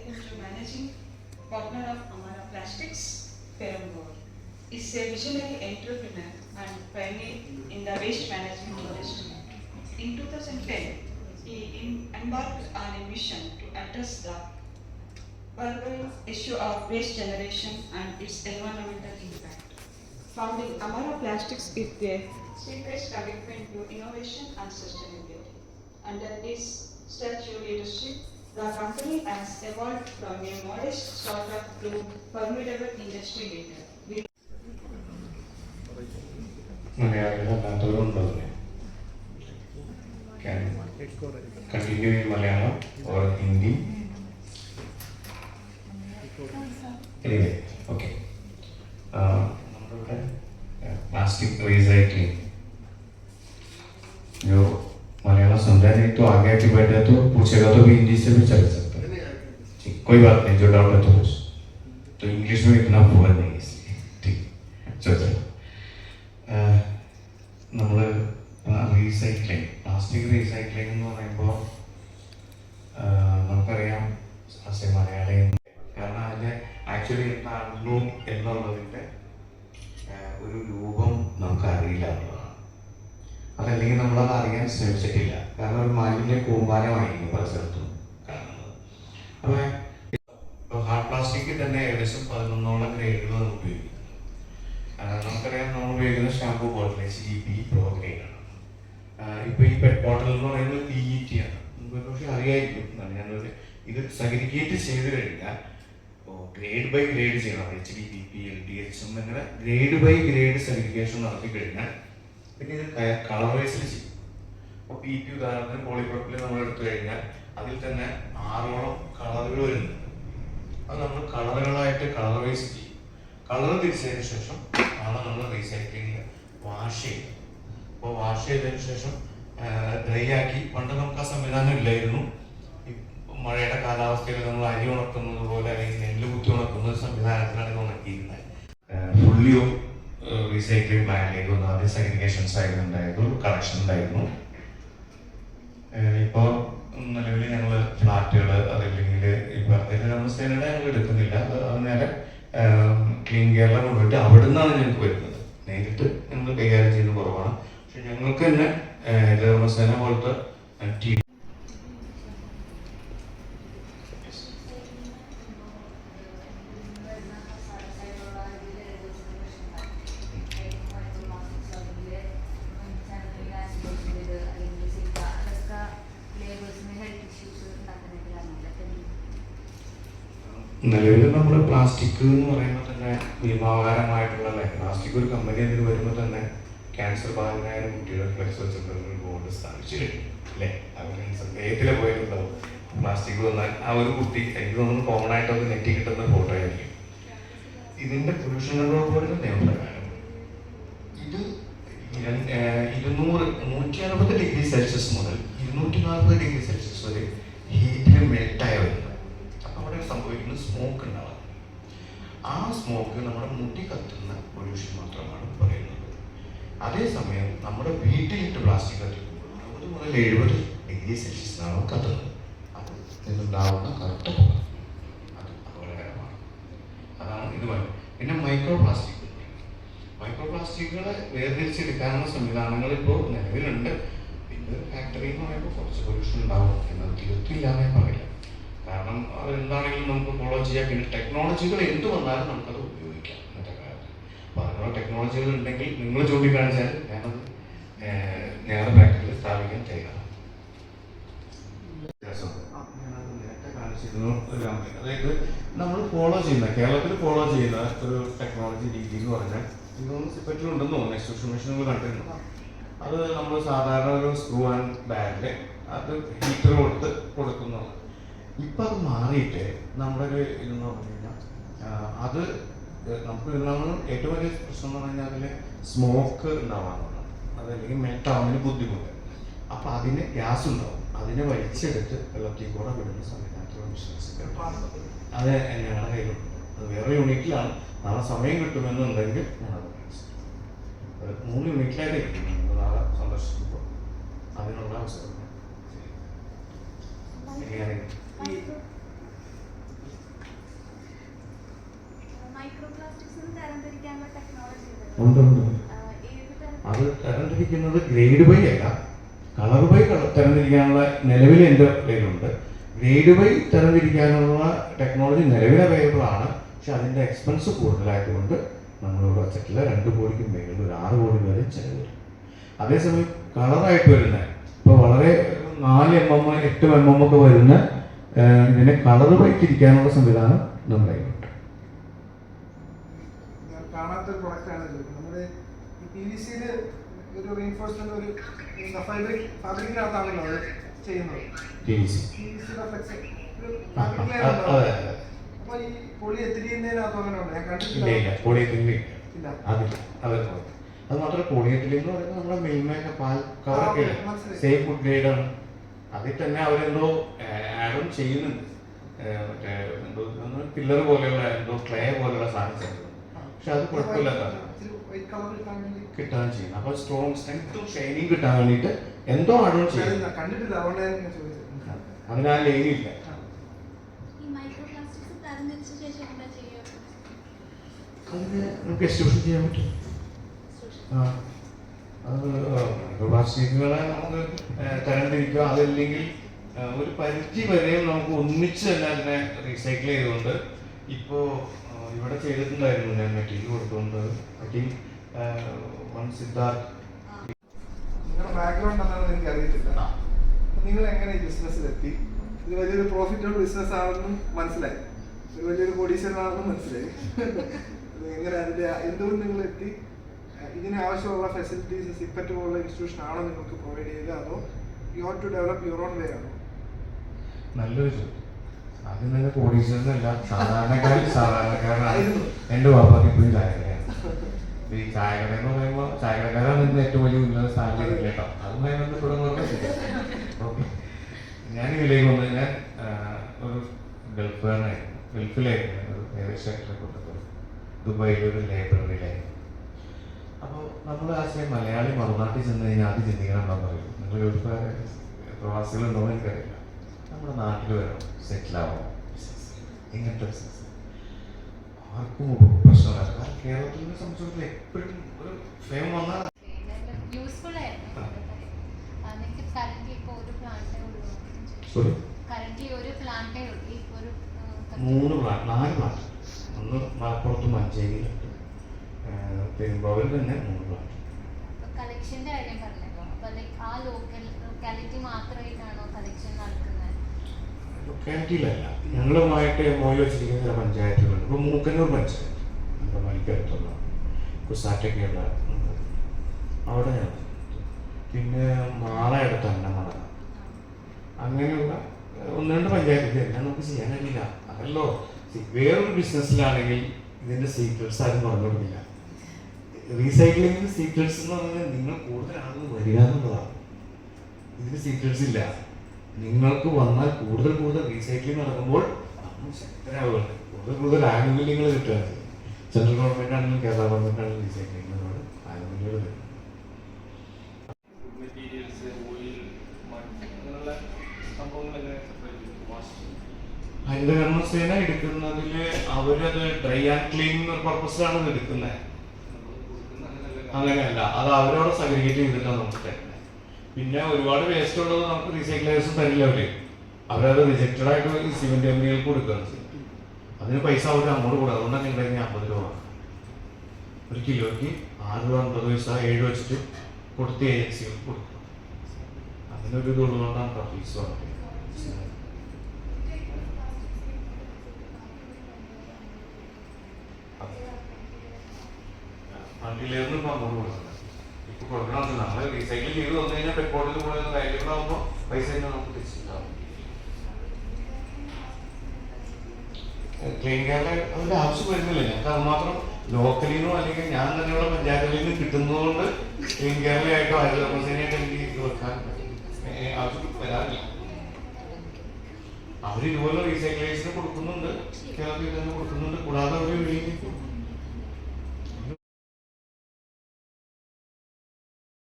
welcome to Managing Partner of Amara Plastics, Perambur. Is a visionary entrepreneur and pioneer in the waste management industry. In 2010, he embarked on a mission to address the burgeoning issue of waste generation and its environmental impact. Founding Amara Plastics is a steadfast commitment to innovation and sustainability. Under his statue leadership, the company has evolved from a modest startup to formidable industry leader. Can continue in Malayalam or Hindi? Anyway, okay. Plastic recycling. जो मलयालम समझा नहीं तो आगे की बैठे तो पूछेगा तो भी हिंदी से भी चल सकता है। ठीक, कोई बात नहीं, जो डाउट है तो पूछ। तो इंग्लिश में इतना पुअर नहीं इसलिए। ठीक, चलो। നമ്മൾ റീസൈക്ലിംഗ്, പ്ലാസ്റ്റിക് റീസൈക്ലിംഗ് എന്ന് പറയുമ്പോൾ നമുക്കറിയാം മലയാളിയും, കാരണം അതിൻ്റെ ആക്ച്വലി എന്താണു എന്നുള്ളതിൻ്റെ ഒരു രൂപം നമുക്കറിയില്ല എന്നുള്ളതാണ്. അതല്ലെങ്കിൽ നമ്മളത് അറിയാൻ ശ്രമിച്ചിട്ടില്ല, കാരണം ഒരു മാലിന്യ കൂമ്പാരമായിരിക്കും പല സ്ഥലത്തും കാണുന്നത്. അപ്പോൾ ഹാർഡ് പ്ലാസ്റ്റിക്കിൽ തന്നെ ഏകദേശം 11ഓളം ഗ്രേഡുകൾ നമുക്ക് ഉപയോഗിക്കും. നമുക്കറിയാം, നമ്മൾ ഉപയോഗിക്കുന്ന ഷാമ്പൂ ബോട്ടിൽ HDP പ്രോ ഗ്രേഡാണ്. ഇപ്പോൾ ഈ പെറ്റ് ബോട്ടിൽ എന്ന് പറയുന്നത് PET ആണ്. നമുക്ക് പക്ഷേ അറിയായിരിക്കും, ഞാനത് ഇത് സഗ്രിഗേറ്റ് ചെയ്ത് കഴിഞ്ഞാൽ ഗ്രേഡ് ബൈ ഗ്രേഡ് ചെയ്യണം. HDPE, LDH അങ്ങനെ ഗ്രേഡ് ബൈ ഗ്രേഡ് സഗ്രിഗേഷൻ നടത്തി കഴിഞ്ഞാൽ പിന്നെ ഇത് കളർ വൈസിൽ ചെയ്യും. അപ്പോൾ PP ഉദാഹരണത്തിന് പോളിപ്രോപ്പിൽ നമ്മൾ എടുത്തു കഴിഞ്ഞാൽ അതിൽ തന്നെ 6ഓളം കളറുകൾ വരുന്നുണ്ട്. അത് നമ്മൾ കളറുകളായിട്ട് കളർ വൈസ് ചെയ്യും. കളർ തിരിച്ചതിന് ശേഷം ആണ് നമ്മൾ റീസൈക്ലിംഗ് വാഷ് ചെയ്യും. അപ്പോൾ വാഷ് ചെയ്തതിന് ശേഷം ഡ്രൈ ആക്കി, പണ്ട് നമുക്ക് ആ സംവിധാനം ഇല്ലായിരുന്നു. മഴയുടെ കാലാവസ്ഥയിൽ നമ്മൾ അരി ഉണക്കുന്നത് പോലെ അല്ലെങ്കിൽ നെല്ല് കുത്തി ഉണക്കുന്ന സംവിധാനത്തിലാണ് ഇത് ഉണക്കിയിരുന്നത്. ഫുള്ളി റീസൈക്ലിംഗ് പ്ലാന്റിലേക്ക് വന്നു. ആദ്യം സെഗ്രിഗേഷൻ സൈഡ് ഉണ്ടായിരുന്നു, കളക്ഷൻ ഉണ്ടായിരുന്നു. ഇപ്പോൾ നിലവിൽ ഞങ്ങൾ ഫ്ലാറ്റുകൾ അതല്ലെങ്കിൽ ഇപ്പം നമ്മൾ ഞങ്ങൾ എടുക്കുന്നില്ല. അത് നേരെ ക്ലീൻ കേരള കൊണ്ടുപോയിട്ട് അവിടെ നിന്നാണ് ഞങ്ങൾക്ക് വരുന്നത്. നേരിട്ട് ഞങ്ങൾ കൈകാര്യം ചെയ്യുന്നത് കുറവാണ്. പക്ഷെ ഞങ്ങൾക്ക് തന്നെ ഹരിതകർമ്മസേന പോലത്തെ ടീം നിലവിൽ നമ്മൾ പ്ലാസ്റ്റിക് എന്ന് പറയുമ്പോൾ തന്നെ ഭീമാകാരമായിട്ടുള്ള പ്ലാസ്റ്റിക് ഒരു കമ്പനി അതിന് വരുമ്പോൾ തന്നെ ക്യാൻസർ ബാധിതരായ കുട്ടികൾ ഫ്ലെക്സ് വെച്ചിട്ടുള്ള ബോർഡ് സ്ഥാപിച്ചു കഴിഞ്ഞു അല്ലേ? അവർ ഹൃദയത്തിലെ പോയിട്ടുണ്ടാവും. പ്ലാസ്റ്റിക് വന്നാൽ ആ ഒരു കുട്ടി, എനിക്ക് തോന്നുന്നു കോമൺ ആയിട്ട് അത് നെറ്റി കിട്ടുന്ന ഫോട്ടോ ആയിരിക്കും. ഇതിന്റെ പൊല്യൂഷൻ കൺട്രോൾ നിയമപ്രകാരം ഇത് 160 ഡിഗ്രി സെൽഷ്യസ് മുതൽ 240 ഡിഗ്രി സെൽഷ്യസ് വരെ ഹീറ്റിൽ മെൽറ്റായ വരുന്നത്. സംഭവിക്കുന്ന സ്മോക്ക് ഉണ്ടാവാം. ആ സ്മോക്ക് നമ്മുടെ മുടി കത്തുന്ന പൊല്യൂഷൻ മാത്രമാണ് പറയുന്നത്. അതേസമയം നമ്മുടെ വീട്ടിലിട്ട് പ്ലാസ്റ്റിക് കത്തിക്കുമ്പോൾ 60 മുതൽ 70 ഡിഗ്രി സെൽഷ്യസിനാണ് കത്തുന്നത്. അത് നിന്നുണ്ടാവുന്ന കറുത്ത പുക, അത് അപകടകരമാണ്. അതാണ് ഇത്. പിന്നെ മൈക്രോ പ്ലാസ്റ്റിക്കുകളെ വേർതിരിച്ചെടുക്കാനുള്ള സംവിധാനങ്ങൾ ഇപ്പോൾ നിലവിലുണ്ട്. പിന്നെ ഫാക്ടറി എന്ന് പറയുമ്പോൾ കുറച്ച് പൊല്യൂഷൻ ഉണ്ടാവും എന്നത് തീർത്തില്ല എന്നേ പറയില്ല. കാരണം അത് എന്താണെങ്കിലും നമുക്ക് ഫോളോ ചെയ്യാം. പിന്നെ ടെക്നോളജികൾ എന്ത് വന്നാലും നമുക്കത് ഉപയോഗിക്കാം ഇന്നത്തെ കാലത്ത്. അപ്പോൾ അതിനുള്ള ടെക്നോളജികൾ ഉണ്ടെങ്കിൽ നിങ്ങൾ ചൂണ്ടിക്കാണിച്ചാൽ ഞാനത് ഞങ്ങളുടെ ഫാക്ടറിയിൽ സ്ഥാപിക്കാൻ തയ്യാറാണ്. ഞാനത് നേരത്തെ കാണിച്ചിരുന്നു ഒരു കമ്പനി, അതായത് നമ്മൾ ഫോളോ ചെയ്യുന്ന, കേരളത്തിൽ ഫോളോ ചെയ്യുന്ന ഒരു ടെക്നോളജി രീതി എന്ന് പറഞ്ഞാൽ ഇതൊന്നും സിപ്പറ്റിലുണ്ടെന്ന് തോന്നുന്നു. എക്സ്ട്രൂഷൻ മെഷീനുകൾ കണ്ടിരുന്നു. അത് നമ്മൾ സാധാരണ ഒരു സ്ക്രൂ ആൻഡ് ബാഗിൽ അത് ഹീറ്റർ കൊടുക്കുന്നതാണ്. ഇപ്പം അത് മാറിയിട്ട് നമ്മുടെ ഒരു ഇതെന്ന് പറഞ്ഞു കഴിഞ്ഞാൽ അത് നമുക്ക് ഉണ്ടാകുന്ന ഏറ്റവും വലിയ പ്രശ്നം എന്ന് പറഞ്ഞാൽ അതിൽ സ്മോക്ക് ഉണ്ടാവാറുള്ളതാണ്. അതല്ലെങ്കിൽ മെൽറ്റാവുന്നതിന് ബുദ്ധിമുട്ട്. അപ്പം അതിന് ഗ്യാസ് ഉണ്ടാവും. അതിനെ വലിച്ചെടുത്ത് വെള്ളത്തിൽ കൂടെ വിടുന്ന സംവിധാനത്തിലുള്ള ബിസിനസ് അത് ഞങ്ങളുടെ കയ്യിലുണ്ട്. അത് വേറെ യൂണിറ്റിലാണ്. നാളെ സമയം കിട്ടുമെന്നുണ്ടെങ്കിൽ ഞാനത് അത് 3 യൂണിറ്റിലായിട്ട് കിട്ടും. നാളെ സന്ദർശിക്കുമ്പോൾ അതിനുള്ള അവസരം ഉണ്ട്. അത് തരംതിരിക്കുന്നത് ഗ്രേഡ് ബൈ അല്ല, കളർ ബൈ തരംതിരിക്കാനുള്ള നിലവിൽ എൻ്റെ കയ്യിലുണ്ട്. ഗ്രേഡ് ബൈ തരംതിരിക്കാനുള്ള ടെക്നോളജി നിലവിൽ അവൈലബിൾ ആണ്. പക്ഷെ അതിൻ്റെ എക്സ്പെൻസ് കൂടുതലായതുകൊണ്ട് നമ്മളിവിടെ വച്ചിട്ടില്ല. 2 കോടിക്ക് മേളിൽ ഒരു 6 കോടി വരെ ചിലവ് വരും. അതേസമയം കളറായിട്ട് വരുന്ന ഇപ്പോൾ വളരെ 4 mm 8 mm ഒക്കെ വരുന്ന ഇതിനെ കളർ ബൈ തിരിക്കാനുള്ള സംവിധാനം നമ്മുടെ കയ്യിലുണ്ട്. കാണാത്തൊരു പ്രൊഡക്റ്റാണ് ഇത്. നമ്മുടെ ഈ PVC-യിൽ ഒരു റീൻഫോഴ്സ്മെന്റ് ഒരു ഫാബ്രിക്കിനകത്താണല്ലോ അത് ചെയ്യുന്നത്. PVC-യുടെ ഫ്ലെക്സ് ഒരു ഫാബ്രിക്കിലാണല്ലോ. അപ്പൊ ഈ പൊളി എത്തിരിക്കുന്നതിനകത്ത് അങ്ങനെ ഉണ്ട്, ഞാൻ കണ്ടിട്ടില്ല. ഇല്ല, പോളിയെത്തിലിൻ ഇല്ല. അതില്ല. അത് മാത്രമല്ല പോളിയെത്തിലിൻ എന്ന് പറയുന്നത് നമ്മുടെ മിൽമയൊക്കെ പാൽ കവറൊക്കെ സേഫ് ഫുഡ് ഗ്രേഡ് ആണ്. അതിൽ തന്നെ അവരെന്തോ ആഡും ചെയ്യുന്നുണ്ട്. മറ്റേ എന്തോ പില്ലർ പോലെയുള്ള എന്തോ ക്ലേ പോലെയുള്ള സാധനം ചെയ്യുന്നത്. പക്ഷെ അത് കുഴപ്പമില്ലാത്ത കിട്ടാൻ ചെയ്യുന്നത്. അപ്പൊ സ്ട്രോങ് സ്ട്രെങ്ത്തും ഷൈനിങ് കിട്ടാൻ വേണ്ടിയിട്ട് എന്തോ ആഡും ചെയ്യും. കണ്ടിട്ടില്ല, അതുകൊണ്ടാണ് ഞാൻ ചോദിച്ചത്. അതിനാ ലൈനില്ല. അതിന് നമുക്ക് എക്സ്ട്രൂഷൻ ചെയ്യാൻ പറ്റും. പ്ലാസ്റ്റിക്കുകളെ നമുക്ക് തരംതിരിക്കുക. അതല്ലെങ്കിൽ ഒരു പരിധി വരെയും നമുക്ക് ഒന്നിച്ച് തന്നെ അതിനെ റീസൈക്കിൾ ചെയ്തുകൊണ്ട് ഇപ്പോൾ ഇവിടെ ചെയ്തിട്ടുണ്ടായിരുന്നു. ഞാൻ മെറ്റീരിയൽ കൊടുത്തുകൊണ്ട് സിദ്ധാർത്ഥ്. നിങ്ങളുടെ ബാക്ക്ഗ്രൗണ്ട് എന്താണെന്ന് എനിക്ക് അറിയത്തില്ല. നിങ്ങൾ എങ്ങനെ ഈ ബിസിനസ്സിലെത്തി? ഇത് വലിയൊരു പ്രോഫിറ്റബിൾ ബിസിനസ് ആണെന്നും മനസ്സിലായി, ഒരു വലിയൊരു കോടീശ്വരനാണെന്നും മനസ്സിലായി. എങ്ങനെ അതിന്റെ എന്തുകൊണ്ട് നിങ്ങൾ എത്തി? ഇതിന് ആവശ്യമുള്ള ഫെസിലിറ്റീസ് സിപ്പറ്റ് പോലുള്ള ഇൻസ്റ്റിറ്റ്യൂഷൻ ആണോ നിങ്ങൾക്ക് പ്രൊവൈഡ് ചെയ്യുക, അതോ you have to develop your own way ആണോ? നല്ലൊരു ചോദ്യം. ആദ്യം തന്നെ കോടീശ്വരനല്ല, സാധാരണക്കാരനായിരുന്നു. എൻ്റെ വാപ്പാക്ക് ഇപ്പോഴും ചായക്കടയാണ്. ഈ ചായക്കട എന്ന് പറയുമ്പോൾ ചായക്കടക്കാരാണ് ഇന്ന് ഏറ്റവും വലിയ ഉന്നത സ്ഥാനത്തേക്ക് കേട്ടോ. അതുമായി ബന്ധപ്പെടുന്ന ഓക്കെ. ഞാൻ ഇതിലേക്ക് വന്നത് ഞാൻ ഒരു ഗൾഫുകാരനായിരുന്നു. ഗൾഫിലായിരുന്നു ഒരു ഏകദേശം ദുബായിലൊരു ലൈബ്രറിയിലായിരുന്നു. അപ്പോൾ നമ്മൾ ആശയം മലയാളി മറുനാട്ടിൽ ചെന്ന് കഴിഞ്ഞാൽ ആദ്യം ചിന്തിക്കണം എന്താ പറയും, നിങ്ങൾ ഗൾഫുകാരെ പ്രവാസികളുണ്ടോ എന്ന് എനിക്കറിയില്ല. നമ്മുടെ നാട്ടിൽ വരണം, സെറ്റിലാവണം, ഇങ്ങനത്തെ ബിസിനസ് ആർക്കും പ്രശ്നമല്ല. കാരണം കേരളത്തിനെ സംബന്ധിച്ചിടത്തോളം എപ്പോഴും ഒരു ഫേം വന്നാൽ നാല് പ്ലാന്റ്. ഒന്ന് മലപ്പുറത്തും മഞ്ചേരിയിലുണ്ട്, പെരുമ്പാവൂർ തന്നെ 3 പ്ലാന്റ്. കളക്ഷന്റെ കാര്യം പറഞ്ഞല്ലോ, അപ്പൊ ആ ലൊക്കാലിറ്റി മാത്രമായിട്ടാണോ കളക്ഷൻ നടക്കുന്നത്? ലൊക്കാലിറ്റിയിലല്ല, ഞങ്ങളുമായിട്ട് MOU വെച്ചിരിക്കുന്ന ചില പഞ്ചായത്തുകളുണ്ട്. ഇപ്പോൾ മൂക്കന്നൂർ പഞ്ചായത്ത് നമ്മുടെ മണിക്കടുത്തുള്ള കുസാറ്റൊക്കെയുള്ള അവിടെ ഞാൻ, പിന്നെ മാളയടുത്ത് അന്നമട, അങ്ങനെയുള്ള 1-2 പഞ്ചായത്ത് എല്ലാം നമുക്ക് ചെയ്യാൻ കഴിയില്ല. അതല്ലോ വേറൊരു ബിസിനസ്സിലാണെങ്കിൽ ഇതിൻ്റെ സീക്രട്സ് ആരും പറഞ്ഞുകൊടുക്കില്ല. റീസൈക്ലിങ്ങിൻ്റെ സീക്രട്സ് എന്ന് പറഞ്ഞാൽ നിങ്ങൾ കൂടുതൽ ആളുകൾ വരിക എന്നുള്ളതാണ്. ഇതിന് സീക്രട്സ് ഇല്ല. നിങ്ങൾക്ക് വന്നാൽ കൂടുതൽ റീസൈക്ലിംഗ് നടക്കുമ്പോൾ നമ്മൾ ശക്തരാവുകയാണ്. കൂടുതൽ ആനുകൂല്യങ്ങൾ കിട്ടുകയാണ്. സെൻട്രൽ ഗവൺമെൻറ് ആണെങ്കിലും കേരള ഗവൺമെൻറ് ആണെങ്കിലും റീസൈക്ലിങ്ങിനോട് ആനുകൂല്യങ്ങൾ കിട്ടും. ഹരിതകർമ്മസേന എടുക്കുന്നതിൽ അവരത് ഡ്രൈ ആൻഡ് ക്ലീനിങ് പർപ്പസിലാണ് ഇത് എടുക്കുന്നത്. അങ്ങനെയല്ല, അത് അവരോട് സഗ്രിഗേറ്റ് ചെയ്തിട്ടാണ് നമുക്ക് തരുന്നത്. പിന്നെ ഒരുപാട് വേസ്റ്റ് ഉള്ളത് നമുക്ക് റീസൈക്ലേഴ്സും തരില്ല. അവരത് റിജക്റ്റഡ് ആയിട്ട് ഈ സിമെന്റ് കമ്പനികൾക്ക് കൊടുക്കുകയാണ് ചെയ്യും. അതിന് പൈസ അവർ അങ്ങോട്ട് കൊടുക്കുക. അതുകൊണ്ടാണ് നിങ്ങളുടെ 50 രൂപ ഒരു കിലോയ്ക്ക് 6 രൂപ 50 പൈസ 7 വെച്ചിട്ട് കൊടുത്ത് ഏജൻസികൾക്ക് കൊടുക്കും. അതിനൊരു ഇതുള്ളതുകൊണ്ടാണ് ഫീസ് പറഞ്ഞത്. വണ്ടിയിലേന്ന് ഇപ്പം അങ്ങോട്ട് കൊടുക്കുന്നത് ഇപ്പൊ കൊടുക്കണം. നമ്മൾ റീസൈക്കിൾ ചെയ്ത് വന്നു കഴിഞ്ഞാൽ പെട്രോളിൽ കൂടെ വാല്യൂബിളാകുമ്പോൾ പൈസ തന്നെ നമുക്ക് തിരിച്ചിട്ടാവും. ക്ലീൻ കേരള അതിന്റെ ആവശ്യം വരുന്നില്ല. ഞങ്ങൾക്ക് അത് മാത്രം ലോക്കലിനോ അല്ലെങ്കിൽ ഞാൻ തന്നെയുള്ള പഞ്ചായത്തുകളിൽ നിന്ന് കിട്ടുന്നതുകൊണ്ട് ക്ലീൻ കേരളയായിട്ടോ ഹരിതകർമ്മസേനയായിട്ടോ എനിക്ക് ഇത് വെക്കാൻ ആവശ്യം വരാറില്ല. അവർ ഇതുപോലെ റീസൈക്ലേഴ്സിന് കൊടുക്കുന്നുണ്ട്, കേരളത്തിൽ തന്നെ കൊടുക്കുന്നുണ്ട്. കൂടാതെ അവർ